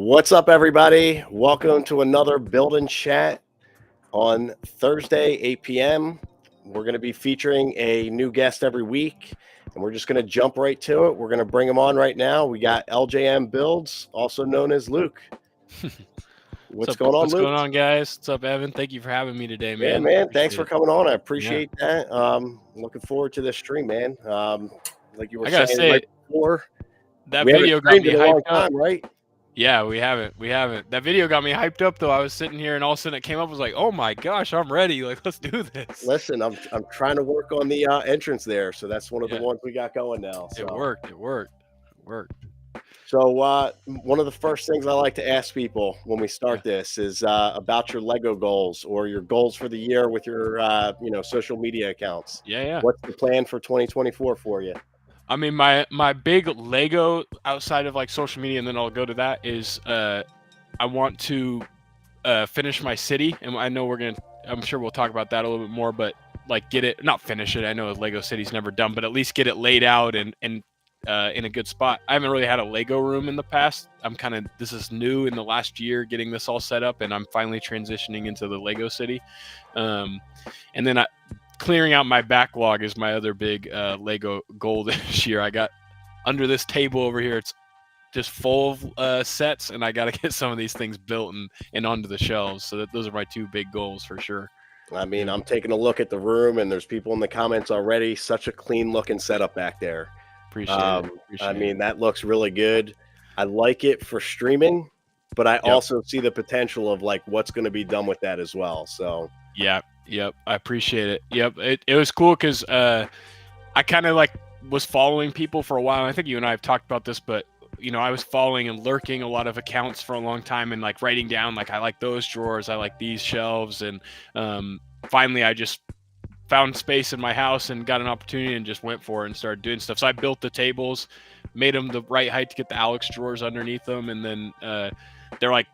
What's up, everybody? Welcome to another Build and Chat on Thursday, 8 p.m. We're going to be featuring a new guest every week, and we're just going to jump right to it. We're going to bring him on right now. We got LJMBuilds, also known as Luke. What's going on, What's Luke? going on, guys? What's up, Evan? Thank you for having me today, man. Yeah, man. Thanks for coming on. I appreciate that. Looking forward to this stream, man. Like you were saying right before, that we video got me in a long hyped up. time, right? Yeah, we haven't. That video got me hyped up, though. I was sitting here, and all of a sudden it came up. I was like, "Oh my gosh, I'm ready! Like, let's do this." Listen, I'm trying to work on the entrance there, so that's one of the ones we got going now. So. It worked. So one of the first things I like to ask people when we start this is about your Lego goals or your goals for the year with your social media accounts. Yeah. What's the plan for 2024 for you? I mean, my big Lego outside of like social media, and then I'll go to that, is I want to finish my city, and I know I'm sure we'll talk about that a little bit more, but like not finish it. I know Lego City's never done, but at least get it laid out and in a good spot. I haven't really had a Lego room in the past. This is new in the last year, getting this all set up, and I'm finally transitioning into the Lego City. And then clearing out my backlog is my other big Lego goal this year. I got under this table over here, it's just full of sets, and I got to get some of these things built and onto the shelves. So those are my two big goals for sure. I mean, I'm taking a look at the room, and there's people in the comments already. Such a clean looking setup back there. Appreciate it. That looks really good. I like it for streaming, but I also see the potential of like what's going to be done with that as well. So Yep. I appreciate it. Yep. It was cool because I kind of like was following people for a while. I think you and I have talked about this, but I was following and lurking a lot of accounts for a long time and like writing down like I like those drawers, I like these shelves, and finally I just found space in my house and got an opportunity and just went for it and started doing stuff. So I built the tables, made them the right height to get the Alex drawers underneath them, and then they're like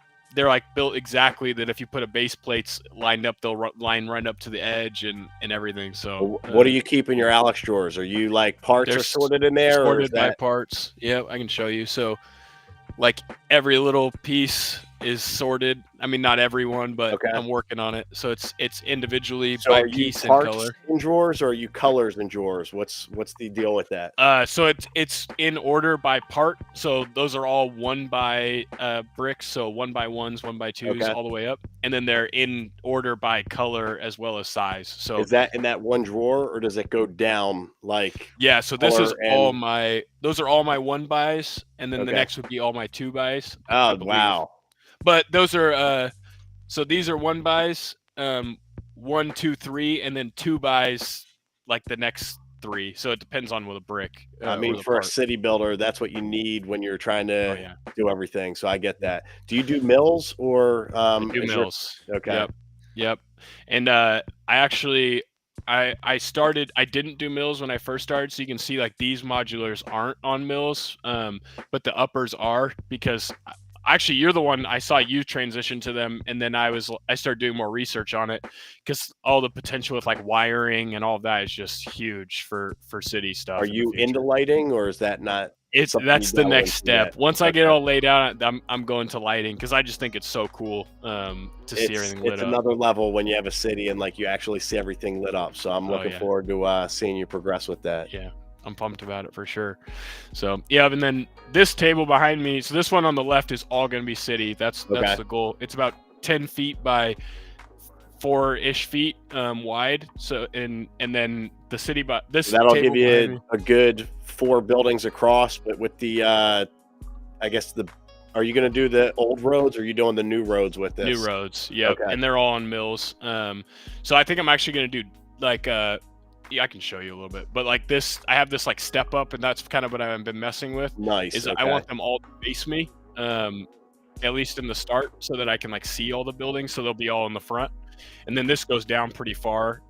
built exactly that if you put a base plates lined up, they'll line right up to the edge and everything. So what do you keep in your Alex drawers? Are you like parts are sorted in there? Sorted by parts. Yeah, I can show you. So like every little piece is sorted. I mean, not everyone, but I'm working on it. So it's individually by piece and color. In drawers, or are you colors in drawers? What's the deal with that? So it's in order by part. So those are all 1 by bricks. So 1 by 1s, 1 by 2s, all the way up, and then they're in order by color as well as size. So is that in that one drawer, or does it go down like? Yeah. So this is those are all my 1 bys, and then the next would be all my 2 bys. Oh wow. But those are so these are 1 bys, 1, 2, 3, and then 2 bys like the next 3. So it depends on with a brick. I mean, for a city builder, that's what you need when you're trying to do everything. So I get that. Do you do mills or I do mills? Okay. Yep. And I didn't do mills when I first started, so you can see like these modulars aren't on mills, but the uppers are, because actually you're the one, I saw you transition to them, and then I started doing more research on it because all the potential with like wiring and all of that is just huge for city stuff. Are you into lighting, or is that not? That's the next step. Once I get it all laid out, I'm going to lighting, because I just think it's so cool to see everything lit up. It's another level when you have a city and like you actually see everything lit up. So I'm looking forward to seeing you progress with that. Yeah, I'm pumped about it for sure. So yeah, and then this table behind me, so this one on the left is all going to be city. That's the goal. It's about 10 feet by 4-ish feet wide. So and then the city, but this that'll give you a good 4 buildings across. But with the I guess are you going to do the old roads, or are you doing the new roads with this? New roads, yeah. And they're all on mills. So I think I'm actually going to do like I can show you a little bit, but like this, I have this like step up, and that's kind of what I've been messing with. Nice. I want them all to face me, at least in the start, so that I can like see all the buildings, so they'll be all in the front. And then this goes down pretty far,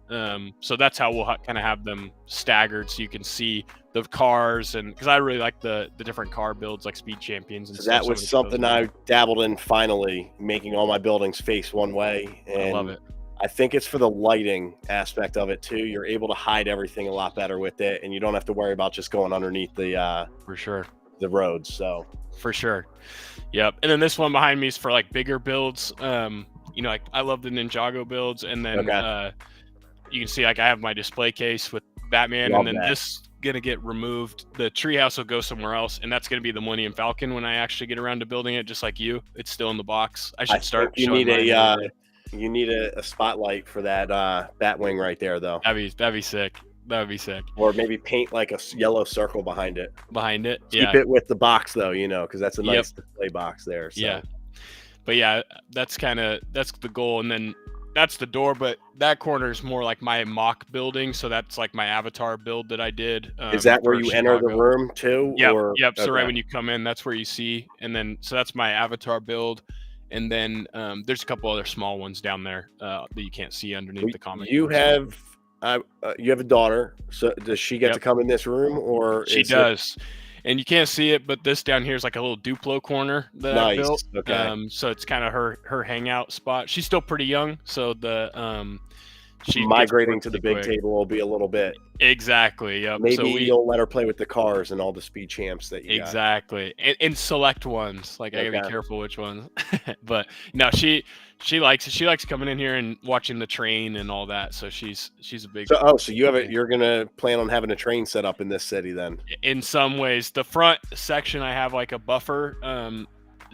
so that's how we'll kind of have them staggered, so you can see the cars, and because I really like the different car builds, like Speed Champions and stuff. That was something I dabbled in, finally making all my buildings face one way, and I love it. I think it's for the lighting aspect of it too. You're able to hide everything a lot better with it, and you don't have to worry about just going underneath the for sure the roads. So for sure. Yep. And then this one behind me is for like bigger builds. You know, like I love the Ninjago builds, and then you can see like I have my display case with Batman, Love and then that. this gonna get removed. The treehouse will go somewhere else, and that's gonna be the Millennium Falcon when I actually get around to building it. Just like you, it's still in the box. I should start. You showing need mine you need a spotlight for that Batwing right there, though. That'd be sick. That would be sick. Or maybe paint like a yellow circle behind it. Behind it, Keep it with the box though, you know, because that's a nice display box there. So. Yeah, but yeah, that's the goal, and then that's the door. But that corner is more like my mock building, so that's like my avatar build that I did. Is that where you enter the room too? Yep. So right when you come in, that's where you see, and then so that's my avatar build. And then there's a couple other small ones down there that you can't see underneath the comic. You have a daughter, so does she get to come in this room, or she does? And you can't see it, but this down here is like a little Duplo corner that I built. Okay. So it's kind of her hangout spot. She's still pretty young, so she migrating to the big table will be a little bit. Exactly. Yep. Maybe so you'll let her play with the cars and all the speed champs that you got. And select ones. Like I gotta be careful which ones. But no, she likes it. She likes coming in here and watching the train and all that. So she's a big. So you have you're gonna plan on having a train set up in this city then? In some ways, the front section I have like a buffer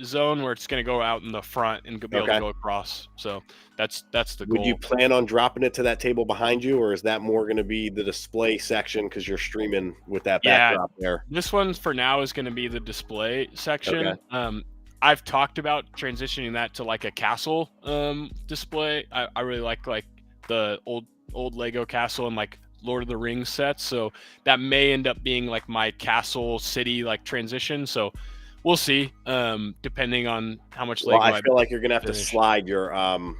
zone where it's going to go out in the front and be able to go across. So that's the goal. Would you plan on dropping it to that table behind you, or is that more going to be the display section because you're streaming with that backdrop there? This one for now is going to be the display section. I've talked about transitioning that to like a castle display. I really like the old Lego castle and like Lord of the Rings sets, so that may end up being like my castle city like transition. So we'll see, depending on how much Lego. Well, I feel like you're gonna have to slide the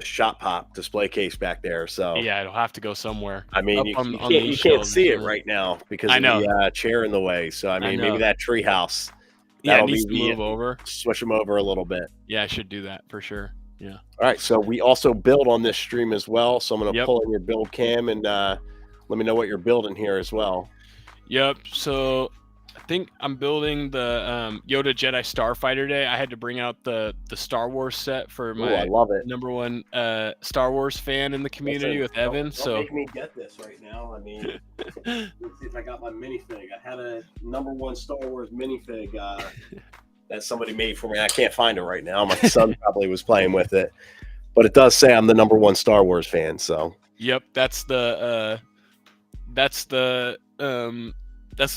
shot pop display case back there. So yeah, it'll have to go somewhere. I mean, you can't see it right now because of the chair in the way. So I mean, maybe that tree house. Yeah, it needs to move over. Switch them over a little bit. Yeah, I should do that for sure. Yeah. All right. So we also build on this stream as well. So I'm gonna pull in your build cam and let me know what you're building here as well. Yep. So I think I'm building the Yoda Jedi Starfighter Day. I had to bring out the Star Wars set for my I love it. number one Star Wars fan in the community with Evan. Don't make me get this right now. I mean, let's see if I got my minifig. I had a number one Star Wars minifig that somebody made for me. I can't find it right now. My son probably was playing with it, but it does say I'm the number one Star Wars fan. So yep, that's the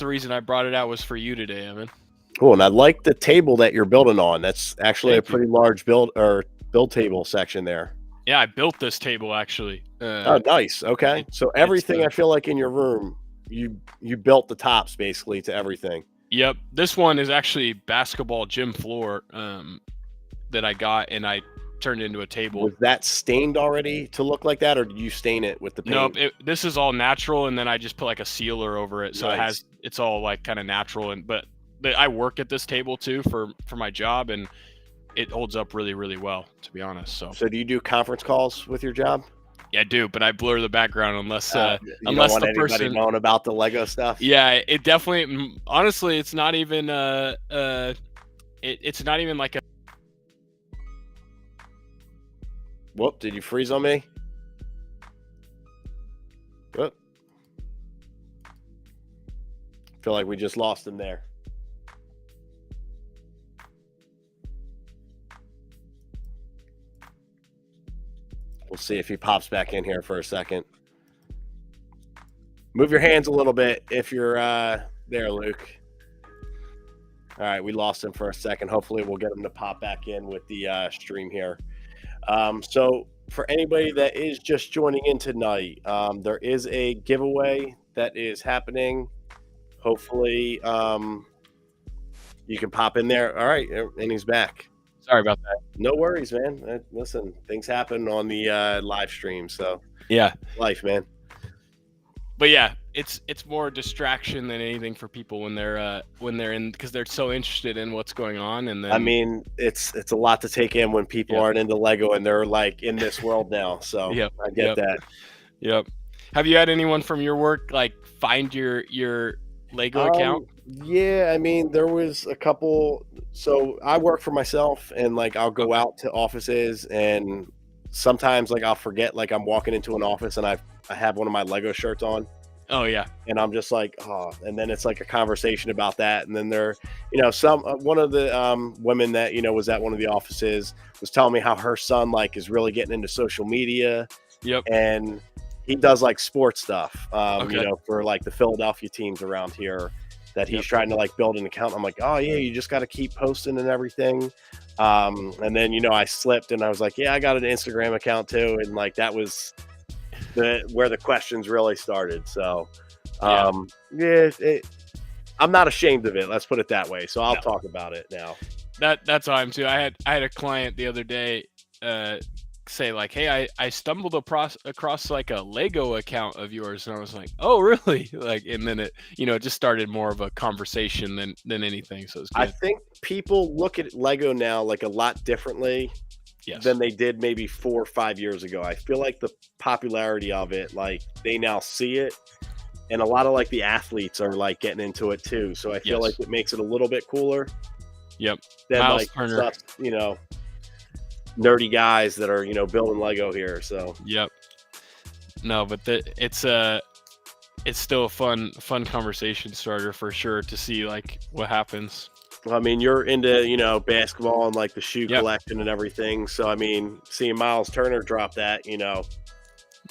reason I brought it out was for you today, Evan. Cool, and I like the table that you're building on. That's actually a pretty large build table section there. Yeah, I built this table actually. Oh, nice. Okay, so everything I feel like in your room, you built the tops basically to everything. Yep, this one is actually basketball gym floor that I got, and I turned into a table. Was that stained already to look like that, or did you stain it with the paint? Nope, this is all natural, and then I just put like a sealer over it, so it's all like kind of natural. But I work at this table too for my job, and it holds up really, really well, to be honest. So do you do conference calls with your job? Yeah, I do, but I blur the background unless don't want the person knowing about the Lego stuff. Yeah, it definitely. Honestly, it's not even it's not even like a. Whoop! Did you freeze on me? Whoop! Feel like we just lost him there. We'll see if he pops back in here for a second. Move your hands a little bit if you're there, Luke. All right, we lost him for a second. Hopefully we'll get him to pop back in with the stream here. So for anybody that is just joining in tonight, there is a giveaway that is happening. Hopefully you can pop in there. All right, and he's back. Sorry about that. No worries, man. Listen, things happen on the live stream, so yeah, life, man. But yeah, it's more distraction than anything for people when they're in, because they're so interested in what's going on. And then I mean, it's a lot to take in when people aren't into Lego and they're like in this world now. So I get that. Yep. Have you had anyone from your work like find your Lego account? Yeah, I mean, there was a couple. So I work for myself, and like I'll go Okay. out to offices, and sometimes like I'll forget, like I'm walking into an office, and I have one of my Lego shirts on, Oh yeah. and I'm just like, oh, and then it's like a conversation about that, and then there, some one of the women that was at one of the offices was telling me how her son like is really getting into social media, Yep. and he does like sports stuff, Okay. for like the Philadelphia teams around here that he's Yep. trying to like build an account. I'm like, oh yeah, you just got to keep posting and everything. And then I slipped and I was like, yeah, I got an Instagram account too, and like that was where the questions really started. So, Yeah. yeah, I'm not ashamed of it. Let's put it that way. So I'll No. talk about it now. That's how I'm too. I had a client the other day say like, "Hey, I stumbled across like a Lego account of yours," and I was like, "Oh, really?" Like, and then it just started more of a conversation than anything. So it's I good. think people look at Lego now like a lot differently Yes. than they did maybe 4 or 5 years ago. I feel like the popularity of it, like they now see it, and a lot of like the athletes are like getting into it too. So I feel Yes. like it makes it a little bit cooler Yep. than Miles like Turner. stuff, nerdy guys that are building Lego here. So Yep. No, but it's still a fun conversation starter for sure to see like what happens. I mean, you're into basketball and like the shoe Yep. collection and everything. So I mean, seeing Miles Turner drop that,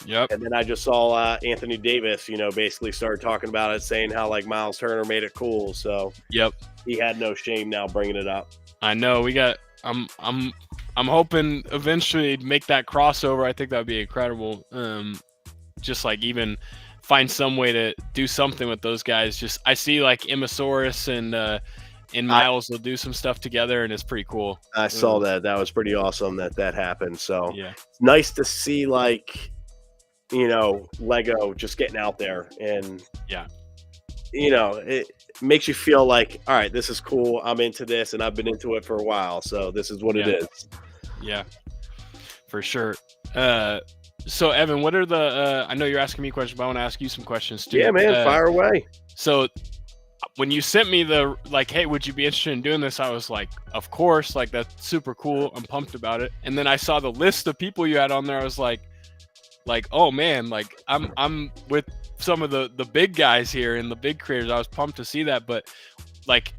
Yep. and then I just saw Anthony Davis, basically started talking about it, saying how like Miles Turner made it cool. So Yep. he had no shame now bringing it up. I know we got. I'm hoping eventually make that crossover. I think that would be incredible. Just like even find some way to do something with those guys. Just I see like Immosaurus and Miles will do some stuff together, and it's pretty cool. I saw that. That was pretty awesome that happened. So Yeah. it's nice to see like Lego just getting out there, and Yeah. it makes you feel like, all right, this is cool. I'm into this, and I've been into it for a while. So this is what it Yeah. is. Yeah. For sure. So Evan, what are the? I know you're asking me questions, but I want to ask you some questions too. Yeah, man, fire away. So when you sent me the like, hey, would you be interested in doing this? I was like, of course, like that's super cool. I'm pumped about it. And then I saw the list of people you had on there. I was like, oh man, like I'm with some of the big guys here and the big creators. I was pumped to see that. But like,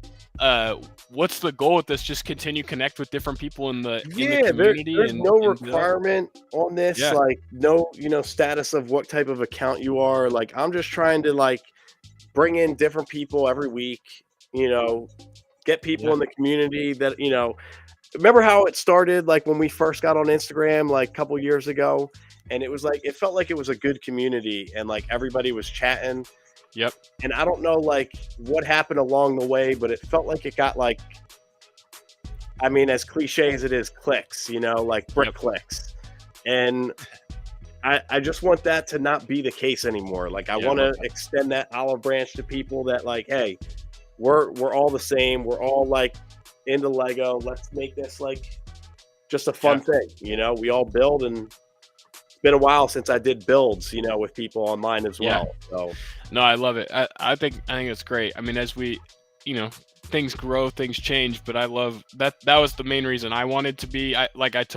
what's the goal with this? Just continue connect with different people in the community. There's no and requirement on this. Yeah. Like no, status of what type of account you are. Like I'm just trying to like bring in different people every week. Get people in the community that Remember how it started? Like when we first got on Instagram, like a couple years ago, and it was like it felt like it was a good community, and like everybody was chatting. Yep. And I don't know like what happened along the way, but it felt like it got like, I mean, as cliche as it is, clicks, like brick clicks. And I just want that to not be the case anymore. Like I want to extend that olive branch to people that like, hey, we're all the same. We're all like into Lego. Let's make this like just a fun thing. We all build, and it's been a while since I did builds, with people online as well. So no, I love it. I think it's great. I mean, as we, things grow, things change, but I love that. That was the main reason I wanted to be. I think I've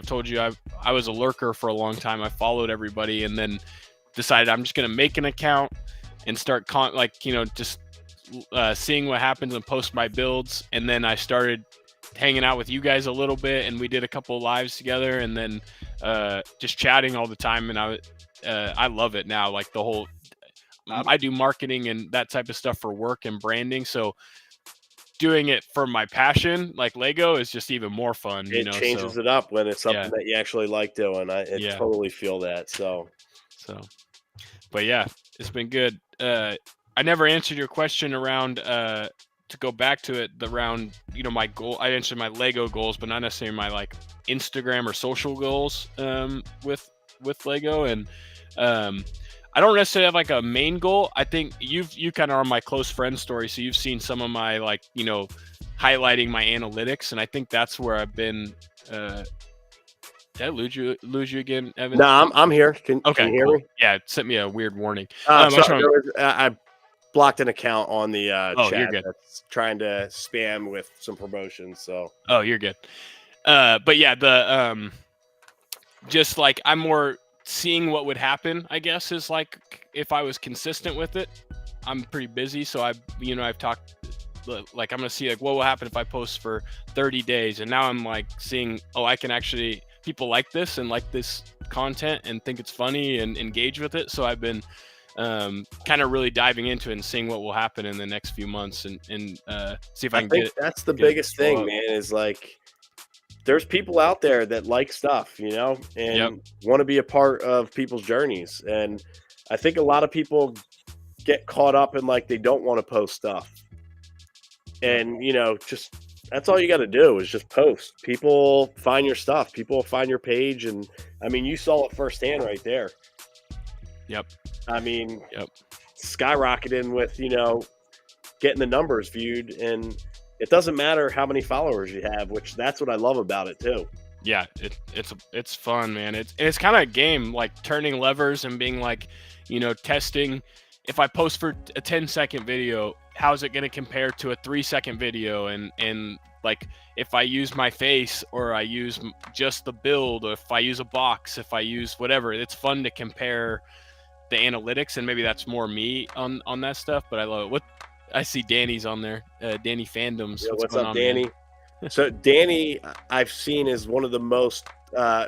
told you, I was a lurker for a long time. I followed everybody, and then decided I'm just gonna make an account and start just seeing what happens and post my builds. And then I started hanging out with you guys a little bit, and we did a couple of lives together, and then just chatting all the time. And I love it now. Like the whole, I do marketing and that type of stuff for work and branding. So doing it for my passion, like Lego, is just even more fun. It changes it up when it's something that you actually like doing. I totally feel that. So, but yeah, it's been good. I never answered your question around to go back to it, around my goal. I answered my Lego goals, but not necessarily my like Instagram or social goals with Lego. And I don't necessarily have like a main goal. I think you kind of are my close friend story, so you've seen some of my like highlighting my analytics, and I think that's where I've been. Did I lose you again, Evan? No, I'm here. Can you hear me? Yeah, it sent me a weird warning. I blocked an account on the Oh, you're chat good. that's trying to spam with some promotions. So Oh, you're good. But yeah, the just like I'm more seeing what would happen, I guess, is like if I was consistent with it. I'm pretty busy, so I've talked like I'm gonna see like what will happen if I post for 30 days, and now I'm like seeing, oh, I can actually, people like this and like this content and think it's funny and engage with it. So I've been kind of really diving into it and seeing what will happen in the next few months and see if I I can think get that's the get it to biggest show thing, up. man, is like there's people out there that like stuff, Yep. and want to be a part of people's journeys. And I think a lot of people get caught up in like they don't want to post stuff. And just that's all you got to do is just post. People find your stuff. People find your page, and I mean, you saw it firsthand right there. Yep. I mean, Yep. skyrocketing with getting the numbers viewed, and it doesn't matter how many followers you have, which that's what I love about it too. Yeah, it's fun, man. It's kind of a game, like turning levers and being like, testing. If I post for a 10-second video, how's it going to compare to a 3-second video? And like if I use my face or I use just the build, or if I use a box, if I use whatever, it's fun to compare the analytics, and maybe that's more me on that stuff. But I love it. What I see, Danny's on there. Danny Fandoms. Yeah, what's going up, on, Danny? man? So Danny, I've seen is one of the most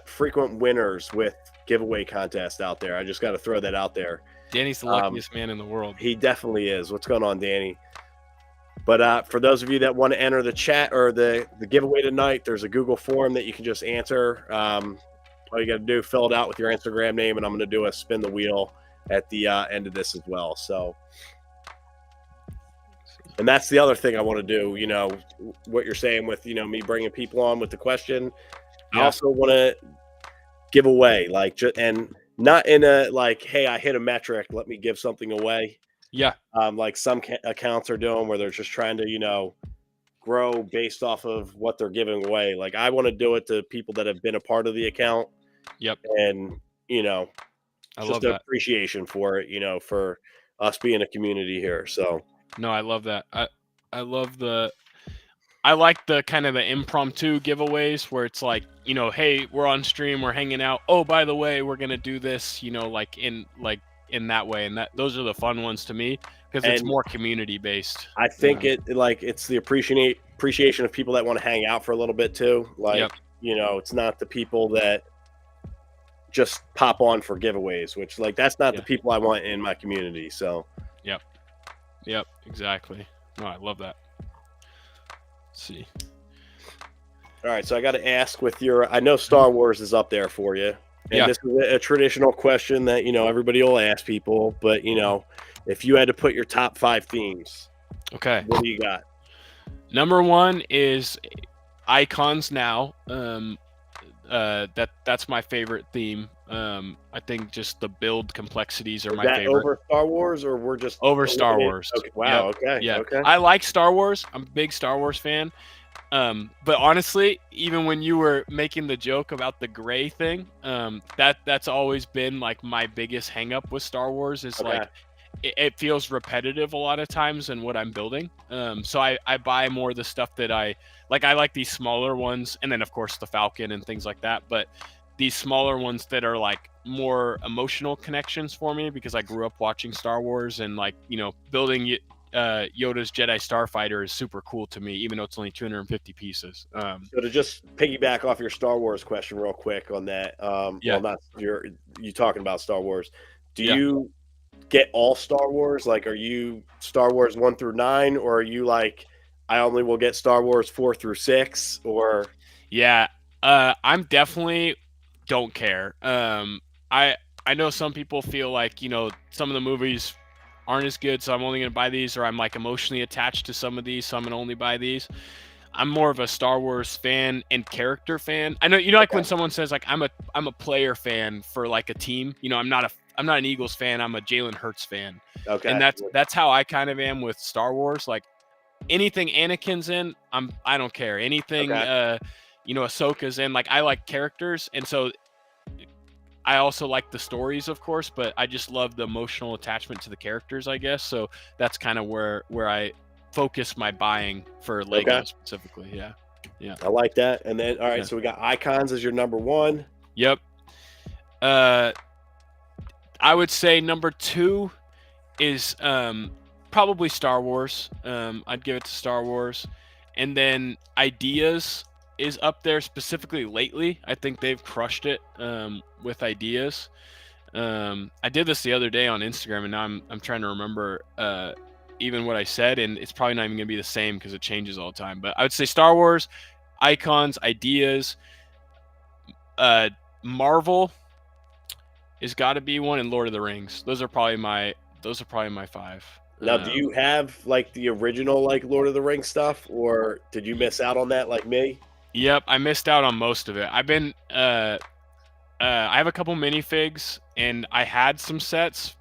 frequent winners with giveaway contests out there. I just got to throw that out there. Danny's the luckiest man in the world. He definitely is. What's going on, Danny? But for those of you that want to enter the chat or the giveaway tonight, there's a Google form that you can just answer. All you got to do, fill it out with your Instagram name, and I'm going to do a spin the wheel at the end of this as well. So, and that's the other thing I want to do. What you're saying with me bringing people on with the question. Yeah. I also want to give away and not in a like, hey, I hit a metric, let me give something away. Yeah. Like some accounts are doing where they're just trying to grow based off of what they're giving away. Like I want to do it to people that have been a part of the account. Yep. And I just love an that. appreciation for it, for us being a community here. So no, I love that. I like the kind of the impromptu giveaways where it's like, hey, we're on stream, we're hanging out. Oh, by the way, we're gonna do this, like in that way, and those are the fun ones to me because it's more community based. I think it's the appreciation of people that want to hang out for a little bit too. Like, it's not the people that just pop on for giveaways, which that's not the people I want in my community. So Yep, exactly. No, I love that. Let's see. All right, so I got to ask I know Star Wars is up there for you. And this is a traditional question that, everybody will ask people, but if you had to put your top 5 themes, okay, what do you got? Number 1 is icons now. That's my favorite theme. I think just the build complexities are my favorite. Over Star Wars, or we're just over Star Wars? Okay. Wow. Yep. Okay. Yeah. Okay. I like Star Wars. I'm a big Star Wars fan. But honestly, even when you were making the joke about the gray thing, that's always been like my biggest hang up with Star Wars is like it feels repetitive a lot of times in what I'm building. So I buy more of the stuff that I like these smaller ones, and then of course the Falcon and things like that, but these smaller ones that are like more emotional connections for me because I grew up watching Star Wars, and building Yoda's Jedi Starfighter is super cool to me, even though it's only 250 pieces. So to just piggyback off your Star Wars question real quick on that, well, not you talking about Star Wars. Do you get all Star Wars? Like, are you Star Wars 1 through 9, or are you like, I only will get Star Wars 4 through 6? Or I'm definitely don't care. I know some people feel like some of the movies aren't as good, so I'm only going to buy these, or I'm like emotionally attached to some of these, so I'm going to only buy these. I'm more of a Star Wars fan and character fan. I know like when someone says like I'm a player fan for like a team. I'm not an Eagles fan. I'm a Jalen Hurts fan. Okay. And that's how I kind of am with Star Wars. Like anything Anakin's in, I don't care. Anything Ahsoka's in, like I like characters, and so I also like the stories, of course, but I just love the emotional attachment to the characters, I guess. So that's kind of where I focus my buying for Lego specifically. Yeah. I like that. And then, all right, Yeah. so we got icons as your number 1. Yep. I would say number 2 is probably Star Wars. I'd give it to Star Wars. And then Ideas is up there specifically lately. I think they've crushed it with Ideas. I did this the other day on Instagram, and now I'm trying to remember even what I said, and it's probably not even gonna be the same because it changes all the time. But I would say Star Wars, Icons, Ideas, Marvel has got to be one, and Lord of the Rings. Those are probably my 5. Now, do you have like the original like Lord of the Rings stuff, or did you miss out on that like me? Yep, I missed out on most of it. I've been I have a couple minifigs, and I had some sets.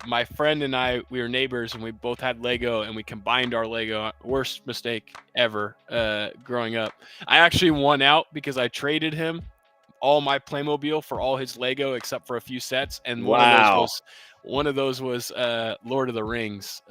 My friend and I, we were neighbors, and we both had Lego, and we combined our Lego. Worst mistake ever growing up. I actually won out because I traded him all my Playmobil for all his Lego except for a few sets, and one of those was Lord of the Rings.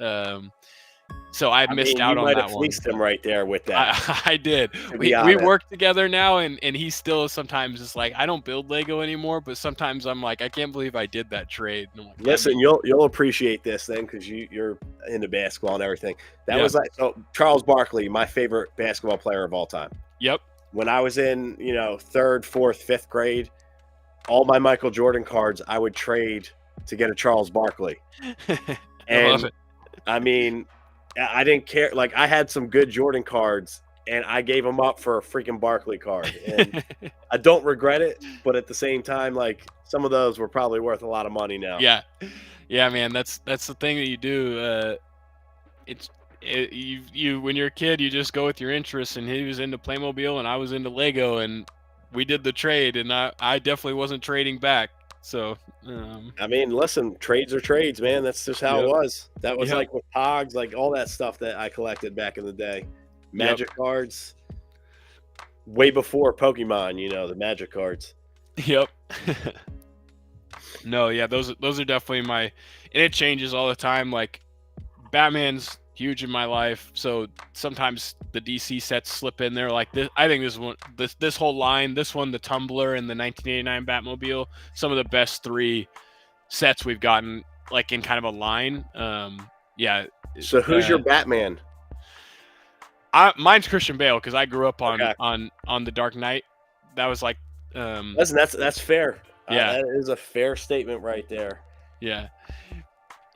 So I missed out on that one. You might have fleeced him right there with that. I did. We work together now, and he still sometimes is like, I don't build Lego anymore, but sometimes I'm like, I can't believe I did that trade. And I'm like, listen, you'll appreciate this then because you're into basketball and everything. That was like, so Charles Barkley, my favorite basketball player of all time. Yep. When I was in 3rd, 4th, 5th grade, all my Michael Jordan cards I would trade to get a Charles Barkley. And I mean, I didn't care. Like, I had some good Jordan cards, and I gave them up for a freaking Barkley card. And I don't regret it, but at the same time, like, some of those were probably worth a lot of money now. Yeah, man. That's the thing that you do. You when you're a kid, you just go with your interests, and he was into Playmobil, and I was into Lego, and we did the trade, and I definitely wasn't trading back. So, I mean, listen, trades are trades, man. That's just how it was. That was like with Pogs, like all that stuff that I collected back in the day. Magic cards, way before Pokemon, the Magic cards. Yep. No, yeah, those are definitely my, and it changes all the time. Like, Batman's huge in my life, so sometimes the DC sets slip in there. Like this, I think this whole line, this one, the Tumbler and the 1989 Batmobile, some of the best 3 sets we've gotten, like in kind of a line. Yeah. So who's your Batman? Mine's Christian Bale because I grew up on the Dark Knight. That was like, listen, that's fair. Yeah, that is a fair statement right there. Yeah.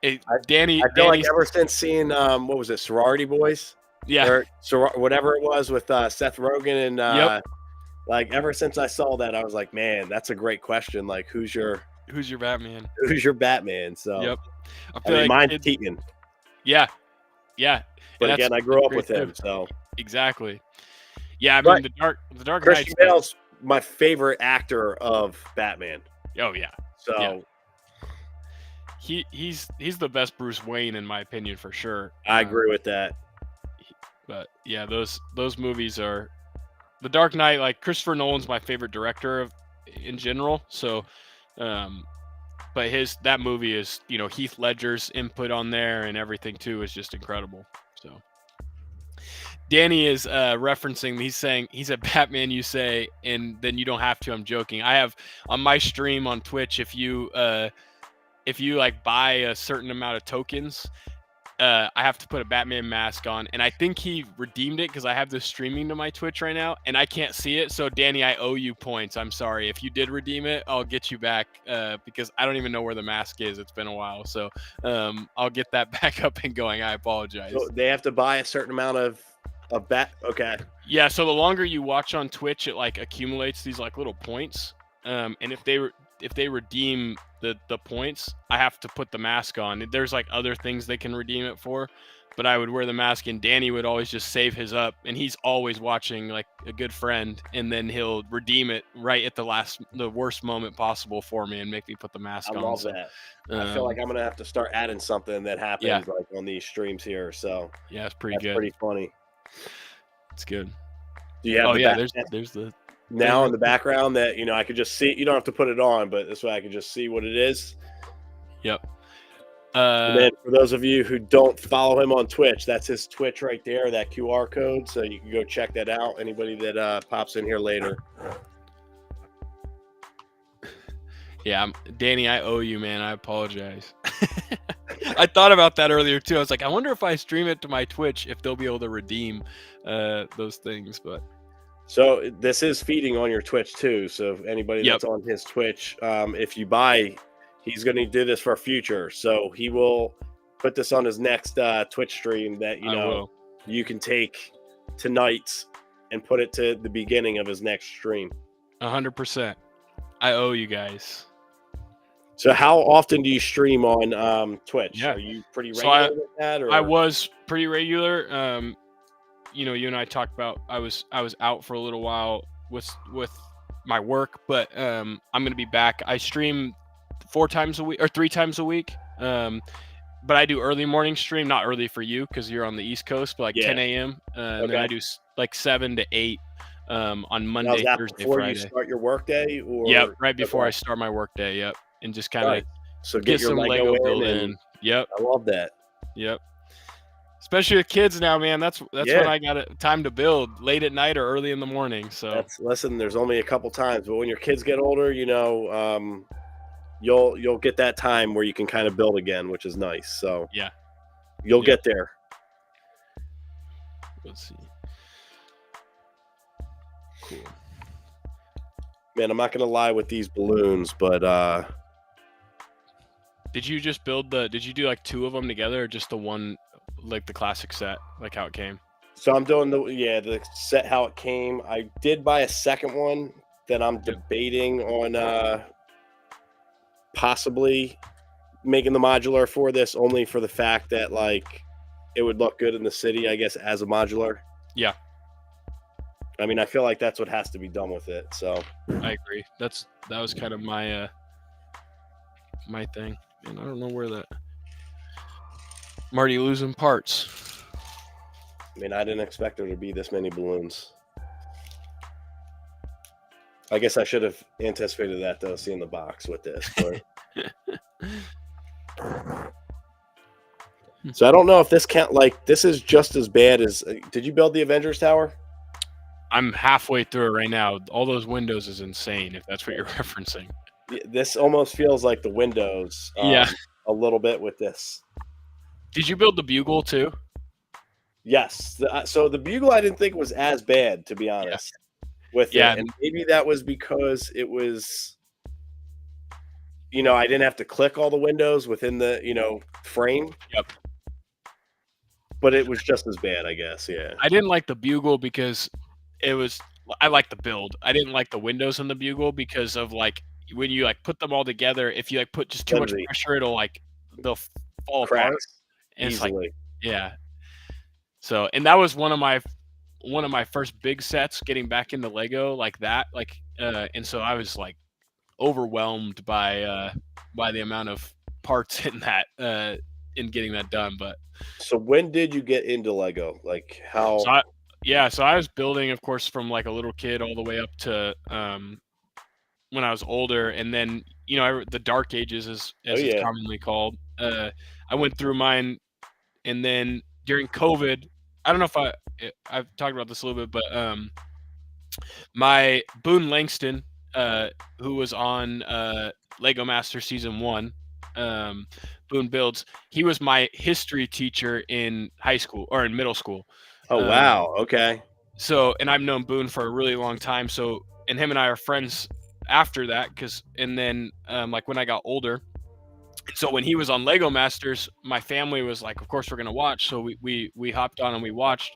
I feel like ever since seeing what was it, Sorority Boys? Yeah. Or whatever it was with Seth Rogen and like ever since I saw that, I was like, man, that's a great question. Like, who's your Batman? Who's your Batman? So yep. I mean, mine's Keaton. Yeah. But again, I grew up with him, so exactly. Yeah, I mean the Dark Christian Bale's my favorite actor of Batman. Oh yeah. So. Yeah. He's the best Bruce Wayne in my opinion for sure. I agree with that. But yeah, those movies are The Dark Knight. Like, Christopher Nolan's my favorite director in general. So, but that movie is Heath Ledger's input on there and everything too is just incredible. So Danny is referencing. He's saying he's a Batman. You say, and then you don't have to. I'm joking. I have on my stream on Twitch. If you like buy a certain amount of tokens, I have to put a Batman mask on, and I think he redeemed it because I have this streaming to my Twitch right now, and I can't see it. So Danny, I owe you points. I'm sorry. If you did redeem it, I'll get you back because I don't even know where the mask is. It's been a while, so I'll get that back up and going. I apologize. So they have to buy a certain amount of okay. Yeah. So the longer you watch on Twitch, it like accumulates these like little points, and if they redeem the points, I have to put the mask on. There's like other things they can redeem it for, but I would wear the mask, and Danny would always just save his up, and he's always watching like a good friend, and then he'll redeem it right at the worst moment possible for me and make me put the mask on. I love that. I feel like I'm gonna have to start adding something that happens like on these streams here. So yeah, it's pretty good. Pretty funny. It's good. Do you have there's the now in the background that, you know, I could just see. You don't have to put it on, but this way I could just see what it is. Yep. And then for those of you who don't follow him on Twitch, that's his Twitch right there, that QR code. So you can go check that out. Anybody that pops in here later. Yeah, Danny, I owe you, man. I apologize. I thought about that earlier too. I was like, I wonder if I stream it to my Twitch, if they'll be able to redeem those things. But so this is feeding on your Twitch too. So if anybody that's on his Twitch, if you buy, he's going to do this for a future. So he will put this on his next Twitch stream that, you know, you can take tonight and put it to the beginning of his next stream. 100%. I owe you guys. So how often do you stream on Twitch? Yeah. Are you pretty regular with that? Or? I was pretty regular. You know, you and I talked about I was out for a little while with my work, but I'm gonna be back. I stream 4 times a week or 3 times a week. But I do early morning stream, not early for you because you're on the East Coast, but like 10 a.m. And then I do like 7 to 8 on Monday, Thursday, before Friday. You start your work day? Or? Yep, right before I start my work day. Yep, and just kind of so get some Lego build in. Yep, I love that. Yep. Especially with kids now, man. That's when I got time to build late at night or early in the morning. So listen, there's only a couple times, but when your kids get older, you know, you'll get that time where you can kind of build again, which is nice. So yeah, you'll get there. Let's see. Cool. Man, I'm not gonna lie with these balloons, but did you just build did you do like 2 of them together or just the one, like the classic set, like how it came? So I'm doing the set how it came. I did buy a second one that I'm debating on possibly making the modular for this, only for the fact that like it would look good in the city, I guess, as a modular. Yeah. I mean, I feel like that's what has to be done with it. So I agree. That was kind of my my thing. And I don't know where that. I'm already losing parts. I mean, I didn't expect there to be this many balloons. I guess I should have anticipated that, though, seeing the box with this. But... So I don't know if this this is just as bad as. Did you build the Avengers Tower? I'm halfway through it right now. All those windows is insane, if that's what you're referencing. This almost feels like the windows. A little bit with this. Did you build the bugle too? Yes. So the bugle I didn't think was as bad, to be honest. With it. And maybe that was because it was, you know, I didn't have to click all the windows within the, you know, frame. Yep. But it was just as bad, I guess. Yeah. I didn't like the bugle because I like the build. I didn't like the windows in the bugle because of like when you like put them all together, if you like put just too much pressure, they'll fall apart. And easily. It's like, yeah. So, and that was one of my first big sets getting back into Lego like that. Like, and so I was like overwhelmed by the amount of parts in that, in getting that done. But so when did you get into Lego? Like how? So I was building, of course, from like a little kid all the way up to when I was older, and then you know the Dark Ages, as it's commonly called. I went through mine, and then during COVID, I don't know if I've talked about this a little bit, but my Boone Langston, who was on Lego Master Season 1, Boone Builds, he was my history teacher in high school or in middle school. Oh, wow. Okay. So, and I've known Boone for a really long time. So, and him and I are friends after that. And then like when I got older, so when he was on Lego Masters, my family was like, of course we're going to watch. So we hopped on and we watched,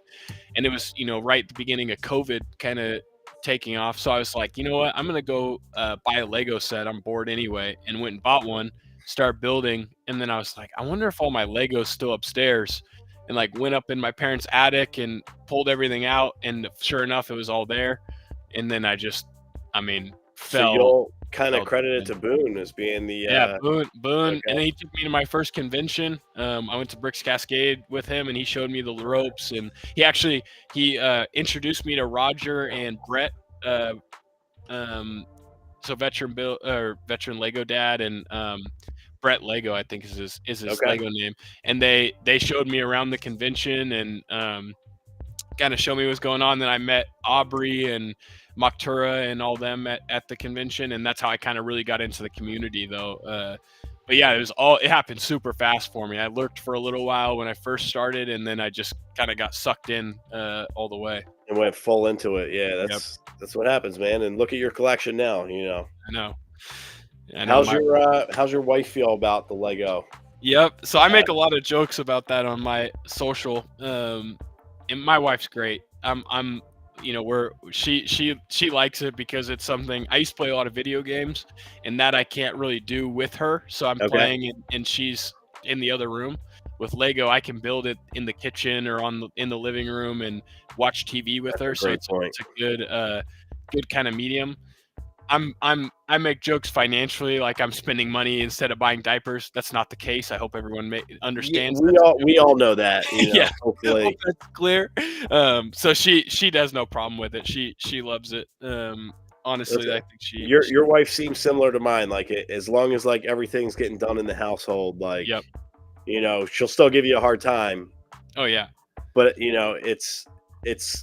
and it was, you know, right at the beginning of COVID kind of taking off. So I was like, you know what, I'm going to go buy a Lego set. I'm bored anyway. And went and bought one, started building. And then I was like, I wonder if all my Lego's still upstairs. And like went up in my parents' attic and pulled everything out, and sure enough, it was all there. And then fell. So you'll kind of credit it to Boone as being the Boone. Okay. And then he took me to my first convention. I went to Bricks Cascade with him, and he showed me the ropes. And he introduced me to Roger and Brett So veteran Lego dad and Brett Lego, I think is his Lego name, and they showed me around the convention and kind of show me what's going on. Then I met Aubrey and Maktura and all them at the convention, and that's how I kind of really got into the community, though. But yeah, it happened super fast for me. I lurked for a little while when I first started, and then I just kind of got sucked in all the way and went full into it. Yeah, that's what happens, man. And look at your collection now. I know. How's your wife feel about the Lego? Yep. So I make a lot of jokes about that on my social. And my wife's great. She likes it because it's something I used to play a lot of video games, and that I can't really do with her. So I'm playing and she's in the other room. With Lego, I can build it in the kitchen or in the living room and watch TV with her. So it's a good kind of medium. I make jokes financially, like I'm spending money instead of buying diapers. That's not the case. I hope everyone understands. Yeah, we all know that. Yeah, hopefully. I hope that's clear. So she does no problem with it. She loves it. Honestly, I think your wife seems similar to mine. Like as long as like everything's getting done in the household, like she'll still give you a hard time. Oh yeah, but it's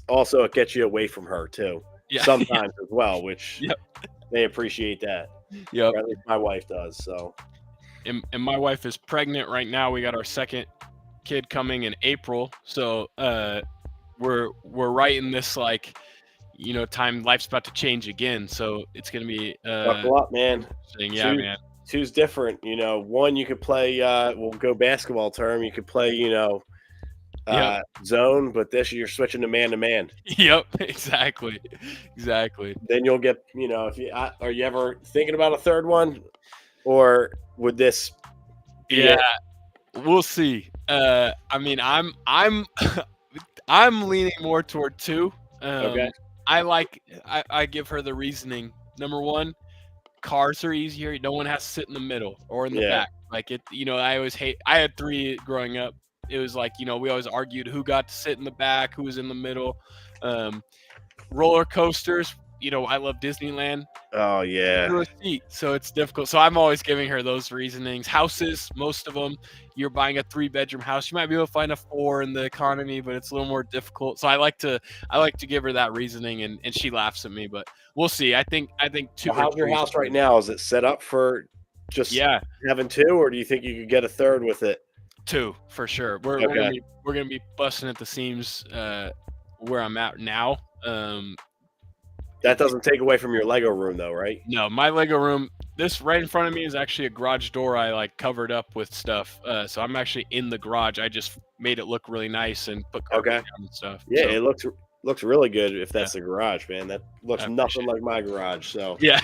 also it gets you away from her too. Yeah, sometimes as well, which they appreciate that. Yeah, at least my wife does. So, and my wife is pregnant right now. We got our second kid coming in April, so we're right in this time. Life's about to change again, so it's gonna be buckle up, man. Yeah, man. Two's different. One you could play. We'll go basketball term. You could play. Zone, but this you're switching to man. Yep, exactly. Then you'll get, if you are you ever thinking about a third one, or would this be it? We'll see. I mean, I'm leaning more toward 2. I give her the reasoning. Number 1, cars are easier. No one has to sit in the middle or in the back. Like it, I always I had 3 growing up. It was like, we always argued who got to sit in the back, who was in the middle. Roller coasters, I love Disneyland. Oh, yeah. Through a seat, so it's difficult. So I'm always giving her those reasonings. Houses, most of them, you're buying a 3-bedroom house. You might be able to find a 4 in the economy, but it's a little more difficult. So I like to give her that reasoning, and she laughs at me. But we'll see. I think 2. Well, how's your house right now? Is it set up for just having 2, or do you think you could get a 3rd with it? 2 for sure. We're gonna be busting at the seams where I'm at now. That doesn't take away from your Lego room, though, right? No, my Lego room. This right in front of me is actually a garage door. I covered up with stuff, so I'm actually in the garage. I just made it look really nice and put carpet down and stuff. Yeah, so. It looks really good if that's the garage, man. That looks nothing like my garage. So yeah.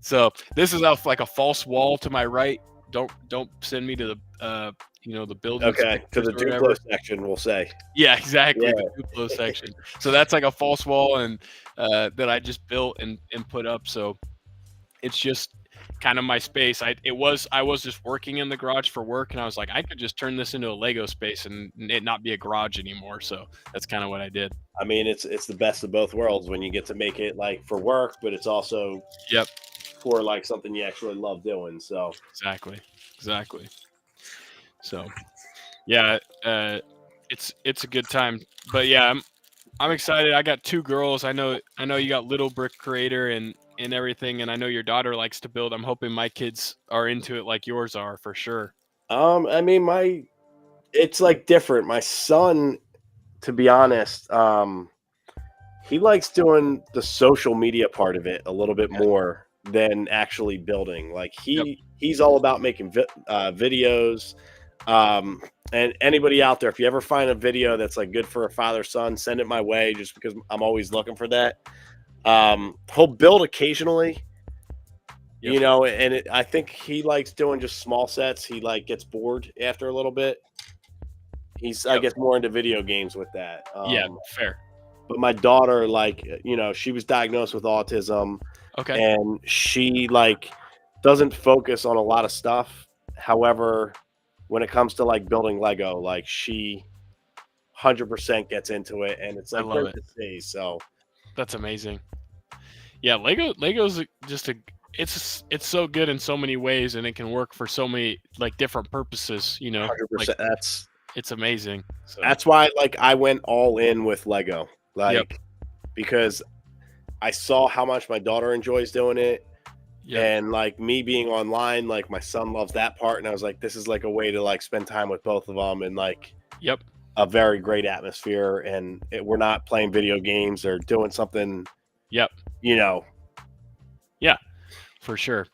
So this is like a false wall to my right. Don't send me to the the building. Okay, to the Duplo section, we'll say. Yeah, exactly. The Duplo section. So that's like a false wall, and that I just built and put up. So it's just kind of my space. I was just working in the garage for work, and I was like, I could just turn this into a Lego space and it not be a garage anymore. So that's kind of what I did. I mean, it's the best of both worlds when you get to make it like for work, but it's also for like something you actually love doing. So exactly. So yeah, it's a good time. But yeah, I'm excited. I got 2 girls. I know you got little Brickcr8tor and everything, and I know your daughter likes to build. I'm hoping my kids are into it like yours are for sure. I mean, it's like different. My son, to be honest, he likes doing the social media part of it a little bit more than actually building. Like he's all about making videos. And anybody out there, if you ever find a video that's like good for a father-son, send it my way, just because I'm always looking for that. He'll build occasionally, and I think he likes doing just small sets. He gets bored after a little bit. I guess more into video games with that. Fair. But my daughter, she was diagnosed with autism. Okay. And she doesn't focus on a lot of stuff. However, when it comes to building Lego, she 100% gets into it, and it's great to see. So that's amazing. Yeah, Lego's just it's so good in so many ways, and it can work for so many like different purposes. 100%. It's amazing. So That's why like I went all in with Lego, yep, like because I saw how much my daughter enjoys doing it. yep, And like me being online, like my son loves that part. And I was like, this is like a way to like spend time with both of them and like yep, a very great atmosphere. And we're not playing video games or doing something, yep, you know. yeah, for sure.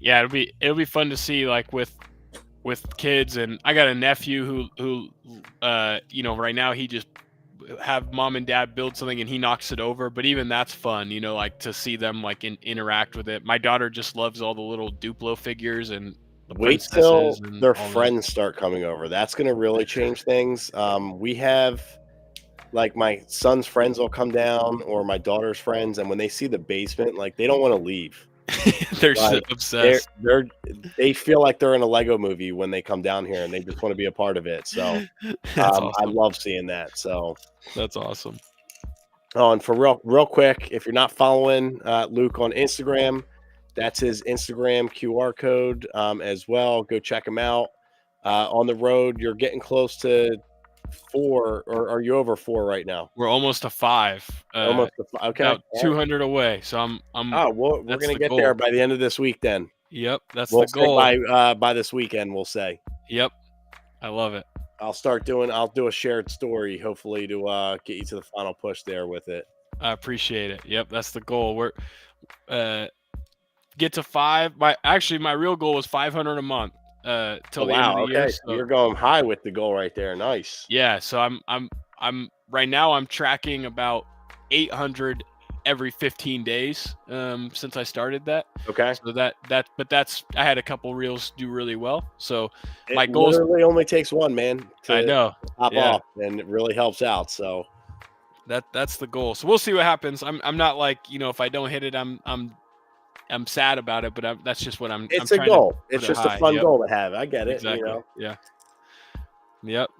Yeah, it'll be fun to see like with kids, and I got a nephew who right now he just have mom and dad build something and he knocks it over, but even that's fun, like to see them like interact with it. My daughter just loves all the little Duplo figures and the Wait till princesses and their all that. friends start coming over. That's going to really change things. We have like my son's friends will come down or my daughter's friends. And when they see the basement, like they don't want to leave. They're Like obsessed. they feel like they're in a Lego movie when they come down here and they just want to be a part of it. So That's I awesome. love seeing that. So That's awesome. oh, and for real quick, if you're not following Luke on Instagram, that's his Instagram QR code as well. Go check him out. On the road, you're getting close to 4, or are you over 4 right now? We're almost to 5. Almost okay. About 200 away. So I'm Oh, we're that's gonna the get goal. there by the end of this week. Then Yep, that's we'll the goal. say by this weekend. We'll say. Yep, I love it. I'll do a shared story, hopefully, to get you to the final push there with it. I appreciate it. Yep, that's the goal. We're get to 5. My real goal was 500 a month till the end of the year. Okay, So, you're going high with the goal right there. Nice. yeah, so I'm right now I'm tracking about 800 every 15 days since I started that. Okay. So that's I had a couple reels do really well. So It my goal literally only takes one, man, I to know. pop Yeah. off, and it really helps out. So That's the goal. So we'll see what happens. I'm not like, if I don't hit it, I'm sad about it, but that's just what I'm it's a trying goal. to It's put it just a high. fun Yep. goal to have. I get it. Exactly. Yeah. Yep.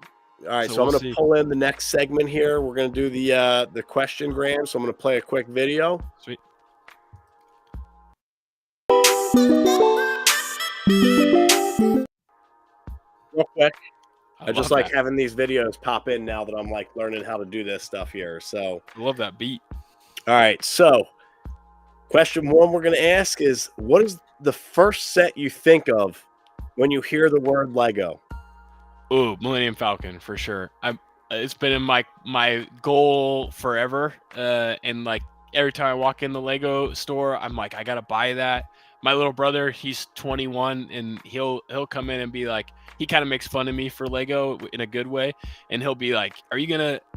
All right, So so I'm we'll going see. to pull in the next segment here. We're going to do the question gram. So I'm going to play a quick video. Sweet. Real quick. I just love like that. having these videos pop in now that I'm like learning how to do this stuff here. So I love that beat. all right, so question 1 we're going to ask is, what is the first set you think of when you hear the word Lego? Ooh, Millennium Falcon for sure. It's been in my goal forever. And like every time I walk in the Lego store, I'm like, I gotta buy that. My little brother, he's 21, and he'll come in and be like, he kind of makes fun of me for Lego in a good way, and he'll be like,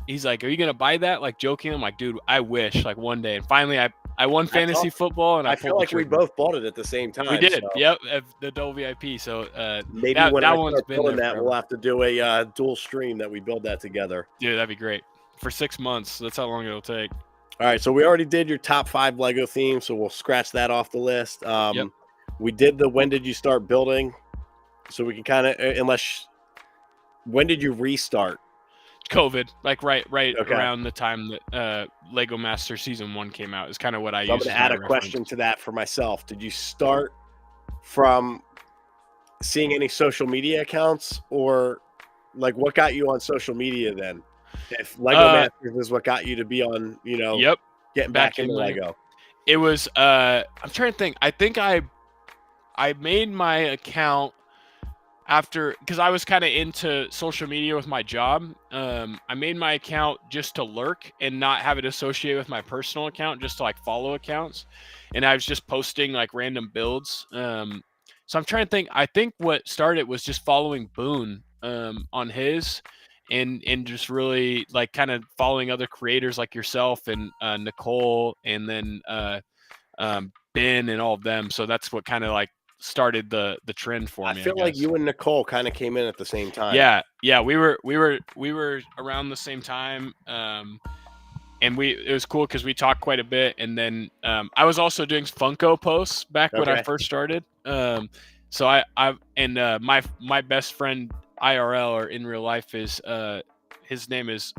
he's like, are you gonna buy that? Like joking. I'm like, dude, I wish like one day. And finally, I won fantasy football, and I feel like we both bought it at the same time. We did. So Yep, the double VIP. So maybe when I one's start been building there that, forever. we'll have to do a dual stream that we build that together. Dude, that'd be great. For 6 months. That's how long it'll take. All right, so we already did your top 5 Lego themes, so we'll scratch that off the list. Yep. We did the when did you start building, so we can kind of when did you restart? COVID, like right Okay. around the time that Lego Master Season 1 came out is kind of what I So I'm used. going to add a question to that for myself. Did you start from seeing any social media accounts, or like what got you on social media then? If Lego Masters is what got you to be on, Yep, getting back into Lego. It was I'm trying to think. I think I made my account after, because I was kind of into social media with my job. I made my account just to lurk and not have it associated with my personal account, just to like follow accounts. And I was just posting like random builds. So I'm trying to think. I think what started was just following Boone on his, and just really like kind of following other creators like yourself and Nicole, and then Ben and all of them. So that's what kind of like started the trend for me. I feel like you and Nicole kind of came in at the same time. Yeah, we were around the same time. And it was cool because we talked quite a bit. And then I was also doing Funko posts back when I first started. So my best friend IRL or in real life is his name is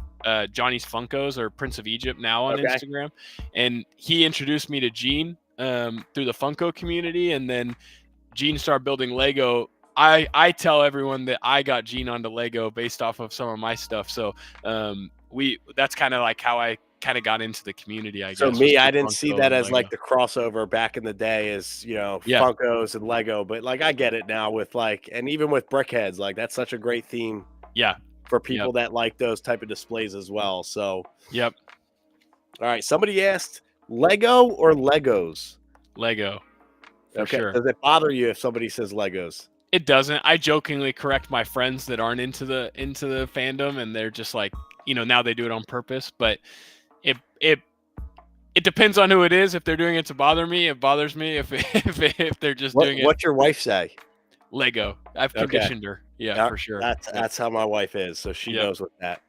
Johnny's Funkos or Prince of Egypt now on Okay. Instagram, and he introduced me to Gene through the Funko community, and then Gene started building Lego. I tell everyone that I got Gene onto Lego based off of some of my stuff. So that's kind of like how I kind of got into the community, I guess. So me, I didn't Funko see that and as Lego. like the crossover back in the day as, Yeah. Funkos and Lego, but like I get it now with like, and even with Brickheads, like that's such a great theme Yeah. for people that like those type of displays as well. So, Yep. all right. Somebody asked Lego or Legos? Lego. For sure. Does it bother you if somebody says Legos? It doesn't. I jokingly correct my friends that aren't into the fandom, and they're just like, now they do it on purpose, but it depends on who it is. If they're doing it to bother me, it bothers me. If they're just doing it. What's your wife say? Lego. I've conditioned her. Yeah, for sure. That's how my wife is, so she knows with that.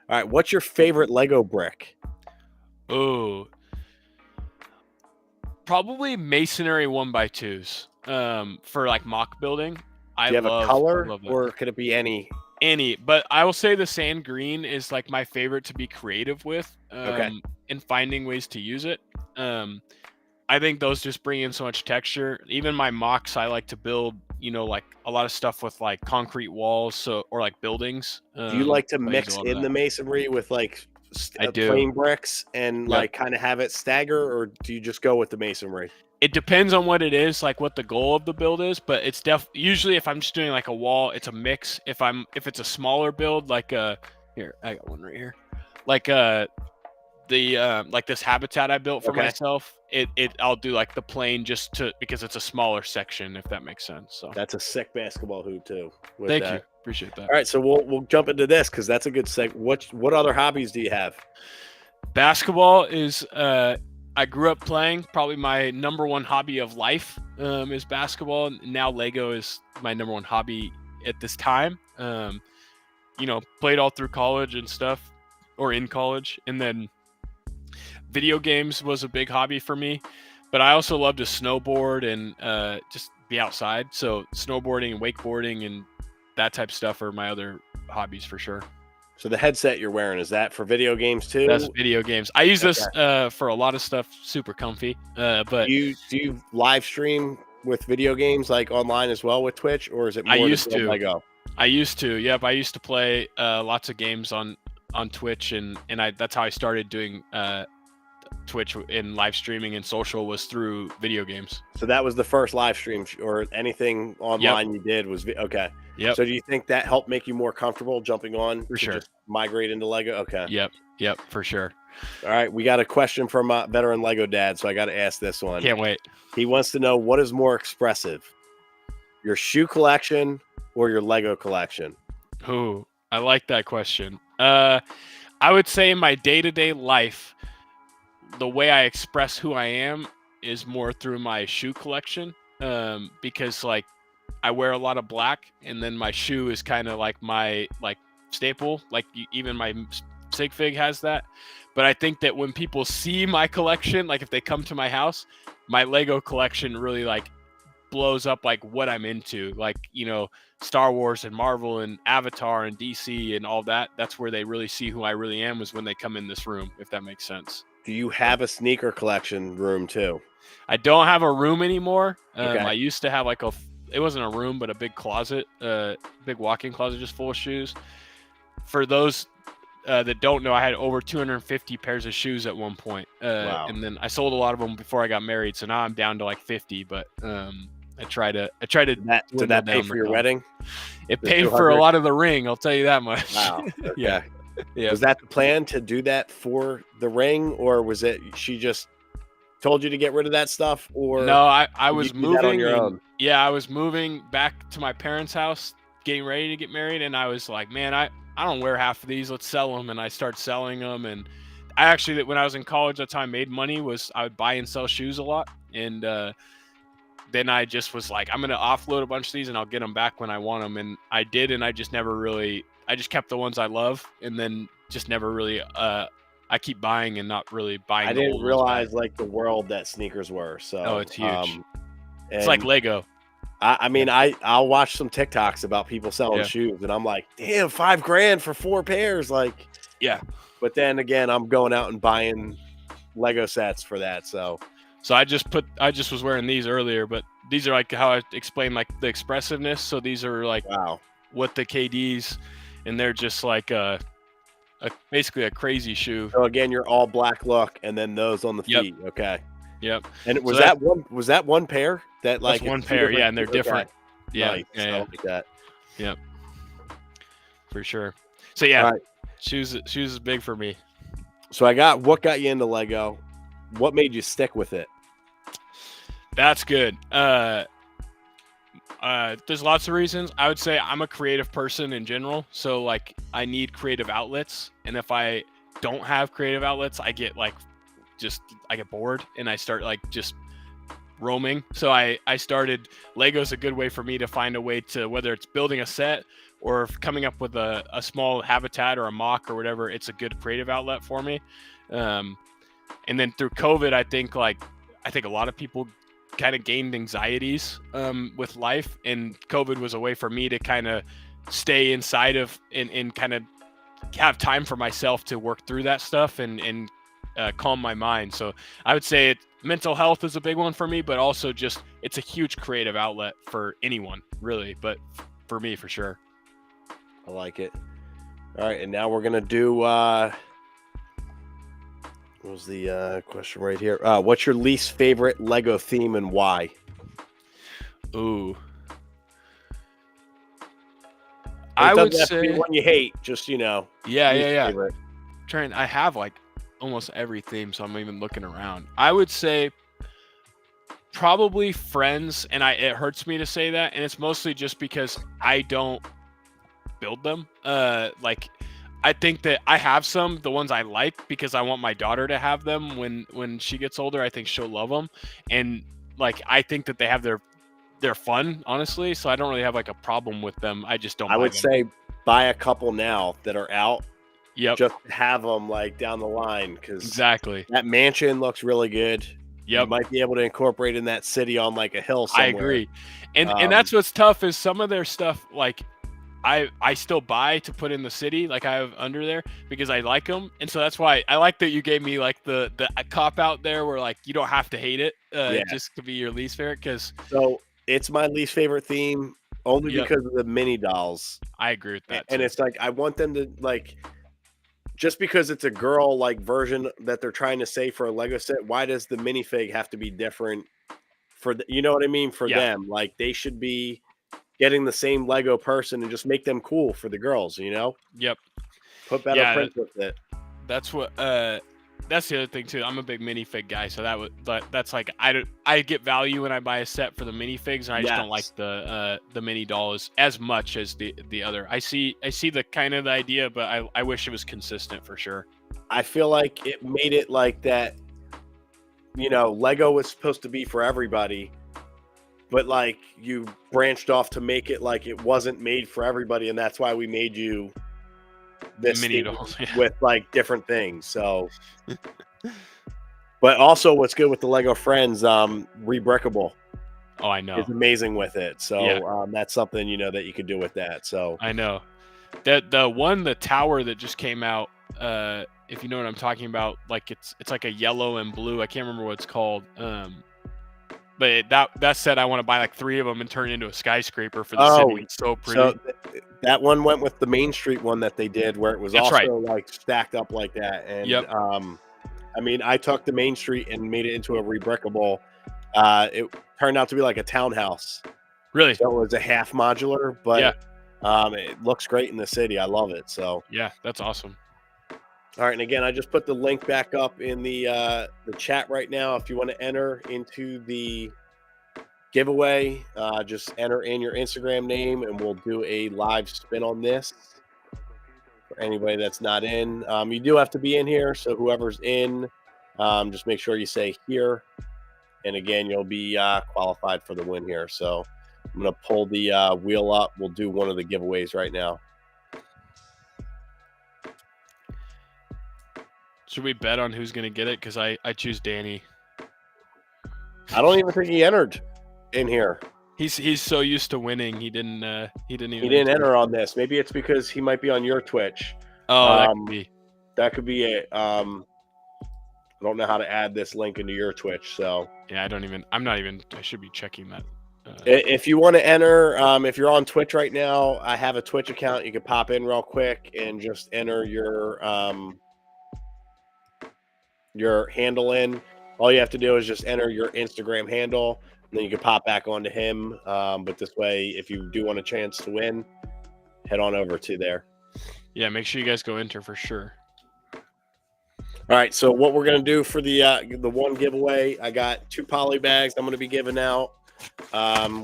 All right, what's your favorite Lego brick? Oh, probably masonry 1x2s. For like mock building. Do you have a color, or could it be any? Any, but I will say the sand green is like my favorite to be creative with. And finding ways to use it. I think those just bring in so much texture. Even my mocks, I like to build, like a lot of stuff with like concrete walls, or like buildings. Do you like to mix in the masonry with like plain bricks and like kind of have it stagger, or do you just go with the masonry? It depends on what it is, like what the goal of the build is, but it's usually if I'm just doing like a wall, it's a mix. If it's a smaller build, like here, I got one right here. Like like this habitat I built for myself, I'll do like the plain because it's a smaller section, if that makes sense. So that's a sick basketball hoop too. Thank you. Appreciate that. All right, so we'll jump into this because that's a good seg. What other hobbies do you have? Basketball is I grew up playing. Probably my number one hobby of life is basketball. Now Lego is my number one hobby at this time. Played all through college and stuff, or in college, and then video games was a big hobby for me. But I also love to snowboard and just be outside. So snowboarding and wakeboarding and that type of stuff are my other hobbies for sure. So the headset you're wearing, is that for video games too? That's video games. I use this for a lot of stuff. Super comfy. But do you live stream with video games like online as well with Twitch, or is it more I used to Lego? I used to. Yep. I used to play lots of games on Twitch, and that's how I started doing Twitch and live streaming and social, was through video games. So that was the first live stream or anything online you did was okay. Yep. So do you think that helped make you more comfortable jumping on for sure? Just migrate into Lego. Okay. Yep. For sure. All right, we got a question from a veteran Lego dad, so I got to ask this one. Can't wait. He wants to know, what is more expressive, your shoe collection or your Lego collection? Ooh, I like that question. I would say in my day-to-day life, the way I express who I am is more through my shoe collection, because like I wear a lot of black, and then my shoe is kind of like my staple. Like even my sig fig has that. But I think that when people see my collection, like if they come to my house, my Lego collection really like blows up like what I'm into, like Star Wars and Marvel and Avatar and DC and all that. That's where they really see who I really am, is when they come in this room, if that makes sense. Do you have a sneaker collection room too? I don't have a room anymore. I used to have it wasn't a room, but a big closet, big walk-in closet just full of shoes. For those that don't know, I had over 250 pairs of shoes at one point. Wow. And then I sold a lot of them before I got married, so now I'm down to like 50. But I try to. Did that pay for your wedding? It paid for a lot of the ring. I'll tell you that much. Wow. Okay. Yeah. Was that the plan, to do that for the ring, or was it she just told you to get rid of that stuff? Or no, I was moving on your own. Yeah, I was moving back to my parents' house, getting ready to get married, and I was like, man, I don't wear half of these. Let's sell them. And I started selling them. And I actually, when I was in college, that's how I made money, was I would buy and sell shoes a lot. And then I just was like, I'm going to offload a bunch of these and I'll get them back when I want them. And I did. And I just kept the ones I love, and then just never really, I keep buying and not really buying. I didn't realize like the world that sneakers were. So it's huge. It's like Lego. I mean, I'll watch some TikToks about people selling shoes, and I'm like, damn, $5,000 for 4 pairs. Like, Yeah. But then again, I'm going out and buying Lego sets for that. So I just was wearing these earlier, but these are like how I explained like the expressiveness. So these are like wow. what the KDs, and they're just like basically a crazy shoe. So again, you're all black look, and then those on the Yep. feet. Okay. Yep. And So that one pair that like that's one pair, yeah, and they're different. Okay. Yeah, Nice. yeah. Like that. Yep. For sure. So yeah, All right. shoes is big for me. So what got you into Lego? What made you stick with it? That's good. There's lots of reasons. I would say I'm a creative person in general, so like I need creative outlets, and if I don't have creative outlets, I get bored and I start like just roaming. So I started Lego's a good way for me to find a way to, whether it's building a set or coming up with a small habitat or a mock or whatever, it's a good creative outlet for me. And then through COVID, I think a lot of people kind of gained anxieties with life, and COVID was a way for me to kind of stay inside of and kind of have time for myself to work through that stuff and calm my mind. So I would say mental health is a big one for me, but also just it's a huge creative outlet for anyone really, but for me for sure. I like it. All right, and now we're gonna do what was the question right here? What's your least favorite Lego theme and why? Ooh. I would say one you hate, just Yeah. Favorite. I have like almost every theme, so I'm even looking around. I would say probably Friends, and it hurts me to say that, and it's mostly just because I don't build them. Like I think that I have the ones I like because I want my daughter to have them when she gets older. I think she'll love them, and like I think that they're fun, honestly. So I don't really have like a problem with them. I just don't. I would say buy a couple now that are out. Yep. Just have them like down the line, because exactly that mansion looks really good. Yep. You might be able to incorporate in that city on like a hill somewhere. I agree, and that's what's tough is some of their stuff like. I still buy to put in the city, like I have under there, because I like them, and so that's why I like that you gave me like the cop out there where like you don't have to hate it, just to be your least favorite. Because so it's my least favorite theme only because of the mini dolls. I agree with that, and it's like I want them to like, just because it's a girl like version that they're trying to say for a Lego set. Why does the minifig have to be different for you know what I mean, for them? Like they should be getting the same Lego person and just make them cool for the girls, Yep. Put better prints with it. That's what that's the other thing too. I'm a big minifig guy, so that's like I get value when I buy a set for the minifigs, and I just don't like the mini dolls as much as the other. I see the kind of the idea, but I wish it was consistent for sure. I feel like it made it like that, Lego was supposed to be for everybody. But like you branched off to make it like it wasn't made for everybody, and that's why we made you this mini dolls with like different things. So, but also what's good with the Lego Friends, Rebrickable. Oh, I know. It's amazing with it. So that's something that you could do with that. So I know that the tower that just came out. If you know what I'm talking about, like it's like a yellow and blue. I can't remember what it's called. But that said, I want to buy like 3 of them and turn it into a skyscraper for the city. It's so pretty. So that one went with the Main Street one that they did, where it was like stacked up like that. And I mean, I took the Main Street and made it into a rebrickable. It turned out to be like a townhouse. Really? So it was a half modular, but it looks great in the city. I love it. So yeah, that's awesome. All right, and again, I just put the link back up in the chat right now. If you want to enter into the giveaway, just enter in your Instagram name, and we'll do a live spin on this. For anybody that's not in, you do have to be in here. So whoever's in, just make sure you say here, and again, you'll be qualified for the win here. So I'm gonna pull the wheel up. We'll do one of the giveaways right now. Should we bet on who's going to get it? Because I choose Danny. I don't even think he entered in here. He's so used to winning. He didn't enter on this. Maybe it's because he might be on your Twitch. Oh, that could be. That could be it. I don't know how to add this link into your Twitch, so Yeah, I should be checking that. If you want to enter, if you're on Twitch right now, I have a Twitch account. You can pop in real quick and just enter your handle in. All you have to do is just enter your Instagram handle, and then you can pop back onto him. But this way, if you do want a chance to win, head on over to there. Yeah, make sure you guys go enter for sure. All right, so what we're gonna do for the one giveaway, I got 2 poly bags I'm gonna be giving out.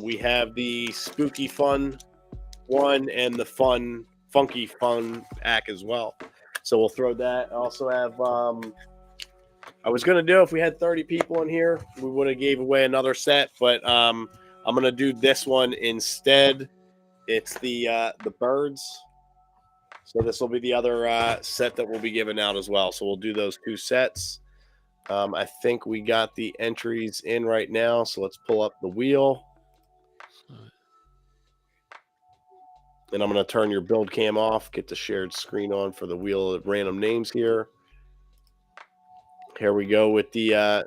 We have the spooky fun one and the funky fun pack as well. So we'll throw that. I also have I was gonna do, if we had 30 people in here, we would have gave away another set, but I'm gonna do this one instead. It's the birds. So this will be the other set that we'll be giving out as well. So we'll do those 2 sets. I think we got the entries in right now. So let's pull up the wheel. And I'm going to turn your build cam off, get the shared screen on for the wheel of random names here. Here we go with the